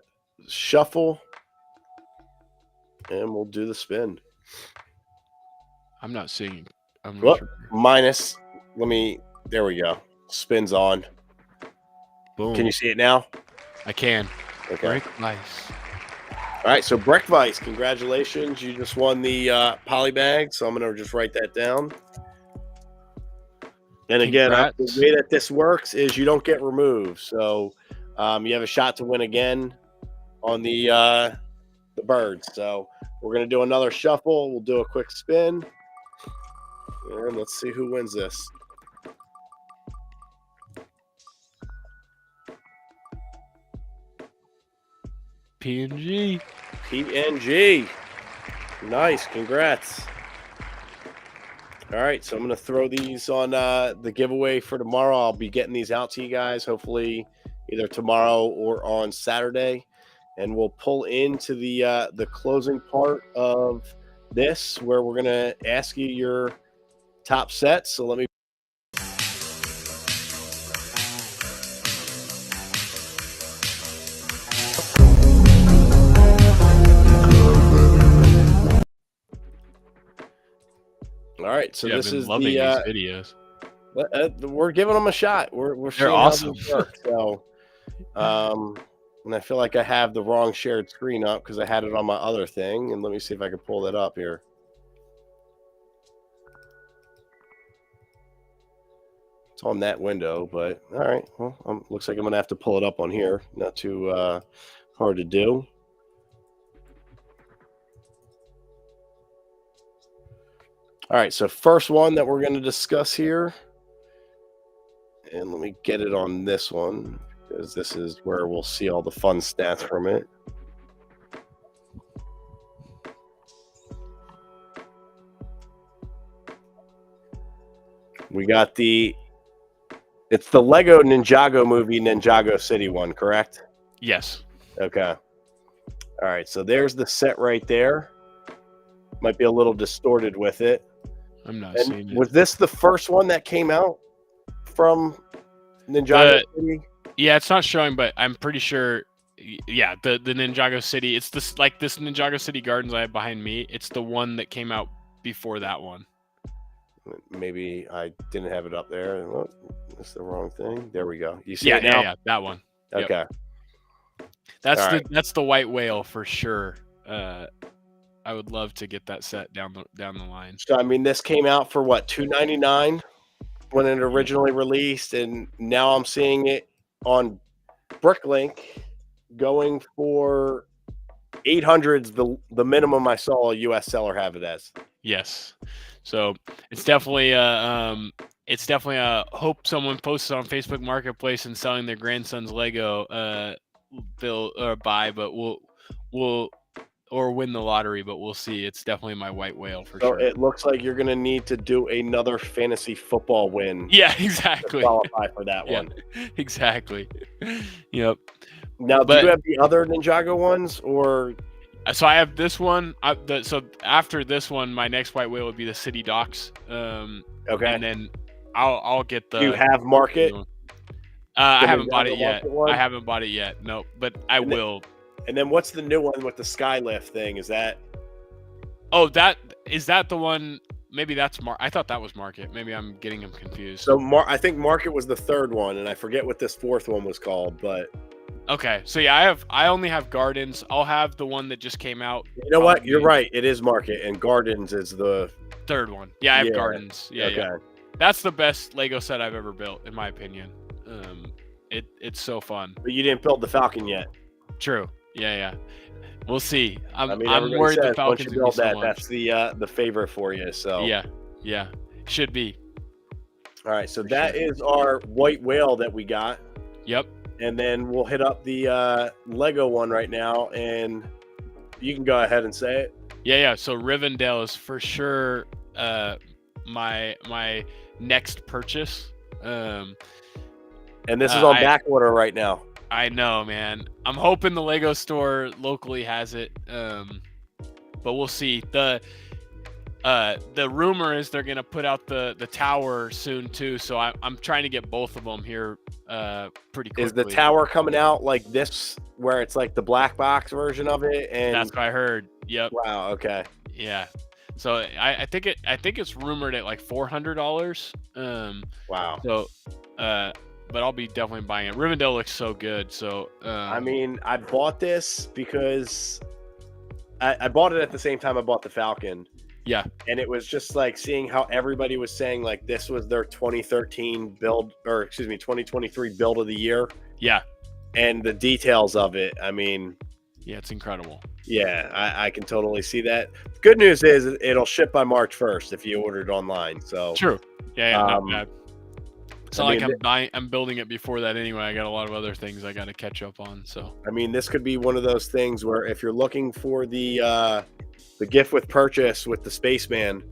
shuffle. And we'll do the spin. I'm not seeing. I'm not Well, sure. minus. There we go. Spins on. Boom. Can you see it now? I can. Okay. Brick nice. All right, so Brickcr8tor, congratulations. You just won the poly bag, so I'm going to just write that down. And again, the way that this works is you don't get removed. So you have a shot to win again on the birds. So we're going to do another shuffle. We'll do a quick spin. And let's see who wins this. PNG. PNG. Nice. Congrats. All right. So I'm going to throw these on the giveaway for tomorrow. I'll be getting these out to you guys, hopefully either tomorrow or on Saturday. And we'll pull into the closing part of this, where we're going to ask you your top sets. So let me. All right, so this is loving these videos. We're giving them a shot. We're They're awesome. Work, so, and I feel like I have the wrong shared screen up because I had it on my other thing. And let me see if I can pull that up here. It's on that window, but all right. Well, looks like I'm gonna have to pull it up on here. Not too hard to do. All right, so first one that we're going to discuss here, and let me get it on this one, because this is where we'll see all the fun stats from it. We got it's the Lego Ninjago movie, Ninjago City one, correct? Yes. Okay. All right, so there's the set right there. Might be a little distorted with it. I'm not seeing it. Was this the first one that came out from Ninjago City? Yeah, it's not showing, but I'm pretty sure. Yeah, the Ninjago City. It's this Ninjago City Gardens I have behind me. It's the one that came out before that one. Maybe I didn't have it up there. Oh, that's the wrong thing. There we go. You see it now? Yeah, that one. Okay. Yep. That's the white whale for sure. I would love to get that set down the line. So I mean, this came out for what, $2.99 when it originally released, and now I'm seeing it on Bricklink going for $800. The minimum I saw a U.S. seller have it as. Yes, so it's definitely hope someone posts it on Facebook Marketplace and selling their grandson's Lego build or buy, but we'll. Or win the lottery, but we'll see. It's definitely my white whale for sure. It looks like you're going to need to do another fantasy football win. Yeah, exactly. To qualify for that one. Exactly. Yep. Now, do you have the other Ninjago ones, or? So I have this one. So after this one, my next white whale would be the City Docks. Okay. And then I'll get the. Do you have Market? I haven't bought Ninjago it yet. Market one? I haven't bought it yet. No, but I will. And then what's the new one with the Skylift thing? Is that? Oh, is that the one? Maybe that's I thought that was Market. Maybe I'm getting them confused. So I think Market was the third one, and I forget what this fourth one was called, but. Okay, so yeah, I only have Gardens. I'll have the one that just came out. You know what? You're right. It is Market, and Gardens is the third one. Yeah, I have Gardens. Yeah, okay. Yeah. That's the best Lego set I've ever built, in my opinion. It's so fun. But you didn't build the Falcon yet. True. Yeah. We'll see. I'm worried the Falcons once you build so that, much. that's the favorite for you. So yeah, should be. All right, so that is our white whale that we got. Yep. And then we'll hit up the Lego one right now, and you can go ahead and say it. Yeah. So Rivendell is for sure my next purchase. And this is on back order right now. I know, man. I'm hoping the Lego store locally has it, but we'll see. The rumor is they're gonna put out the tower soon too, so I'm trying to get both of them here pretty quickly. Is the tower coming out like this, where it's like the black box version of it? And that's what I heard. Yep. Wow. Okay. Yeah. So I think it's rumored at like $400. Wow. So but I'll be definitely buying it. Rivendell looks so good. So I mean, I bought this because I bought it at the same time I bought the Falcon. Yeah. And it was just like seeing how everybody was saying like this was their 2013 build, or excuse me, 2023 build of the year. Yeah. And the details of it, I mean, yeah, it's incredible. Yeah, I can totally see that. Good news is it'll ship by March 1st if you ordered online. So true. Yeah, not bad. It's not like I'm building it before that anyway. I got a lot of other things I got to catch up on. So I mean, this could be one of those things where if you're looking for the gift with purchase with the Spaceman,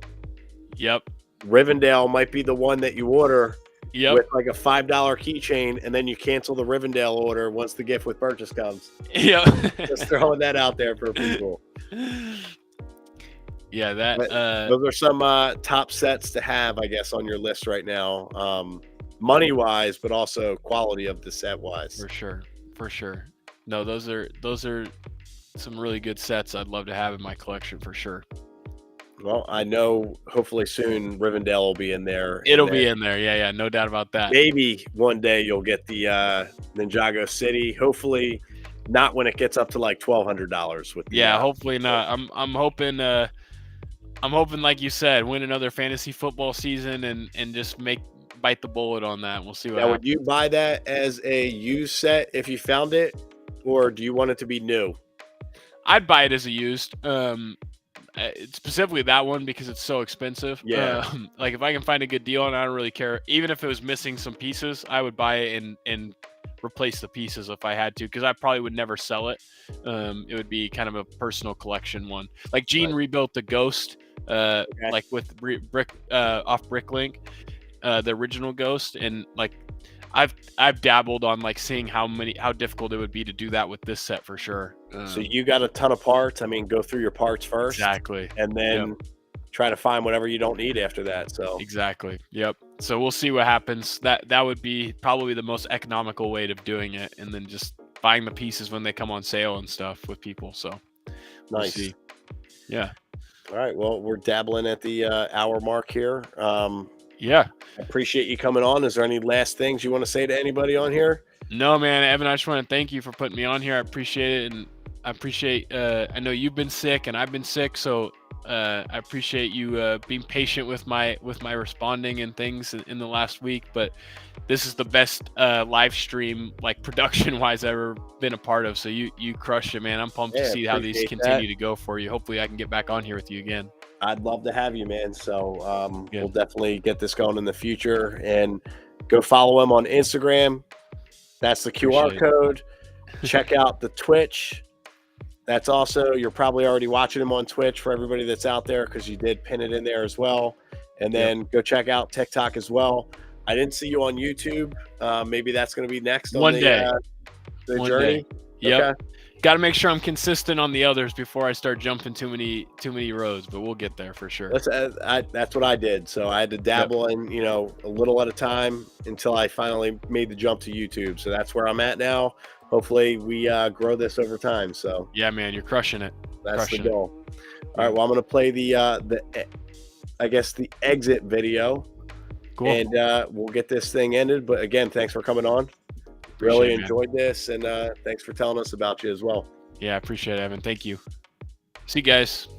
yep, Rivendell might be the one that you order. Yep. With like a $5 keychain, and then you cancel the Rivendell order once the gift with purchase comes. Yeah. Just throwing that out there for people. Yeah, those are some top sets to have, I guess, on your list right now. Money wise, but also quality of the set wise. For sure. No, those are some really good sets I'd love to have in my collection for sure. Well, I know hopefully soon Rivendell will be in there. It'll be in there. Yeah, no doubt about that. Maybe one day you'll get the Ninjago City. Hopefully not when it gets up to like $1,200 with hopefully not. I'm hoping like you said, win another fantasy football season and just bite the bullet on that. We'll see what happens. Would you buy that as a used set if you found it, or do you want it to be new? I'd buy it as a used. Specifically that one because it's so expensive. Yeah. Like if I can find a good deal and I don't really care, even if it was missing some pieces, I would buy it and replace the pieces if I had to, because I probably would never sell it. It would be kind of a personal collection one. Like Gene rebuilt the Ghost, like with off Bricklink, the original Ghost, and like I've dabbled on like seeing how difficult it would be to do that with this set for sure. So you got a ton of parts. I mean, go through your parts first. Exactly. And then try to find whatever you don't need after that. So exactly. Yep. So we'll see what happens. That would be probably the most economical way of doing it, and then just buying the pieces when they come on sale and stuff with people. So we'll see. Yeah. All right. Well, we're dabbling at the hour mark here. Yeah. I appreciate you coming on. Is there any last things you want to say to anybody on here? No, man, Evan, I just want to thank you for putting me on here. I appreciate it. And I appreciate, I know you've been sick and I've been sick. So I appreciate you being patient with my responding and things in the last week. But this is the best live stream, like production wise, I've ever been a part of. So you crushed it, man. I'm pumped to see how these continue to go for you. Hopefully I can get back on here with you again. I'd love to have you, man. So we'll definitely get this going in the future, and go follow him on Instagram. That's the QR code. Check out the Twitch. That's also, you're probably already watching him on Twitch for everybody that's out there, because you did pin it in there as well. And then go check out TikTok as well. I didn't see you on YouTube. Maybe that's going to be next on one day. The journey. Yep. Okay. Got to make sure I'm consistent on the others before I start jumping too many roads, but we'll get there for sure. That's what I did. So I had to dabble in, you know, a little at a time until I finally made the jump to YouTube. So that's where I'm at now. Hopefully we grow this over time. So yeah, man, you're crushing it. That's the goal. All right. Well, I'm going to play the I guess the exit video. Cool. And we'll get this thing ended. But again, thanks for coming on. Really enjoyed this, and thanks for telling us about you as well. Yeah, I appreciate it, Evan. Thank you. See you guys.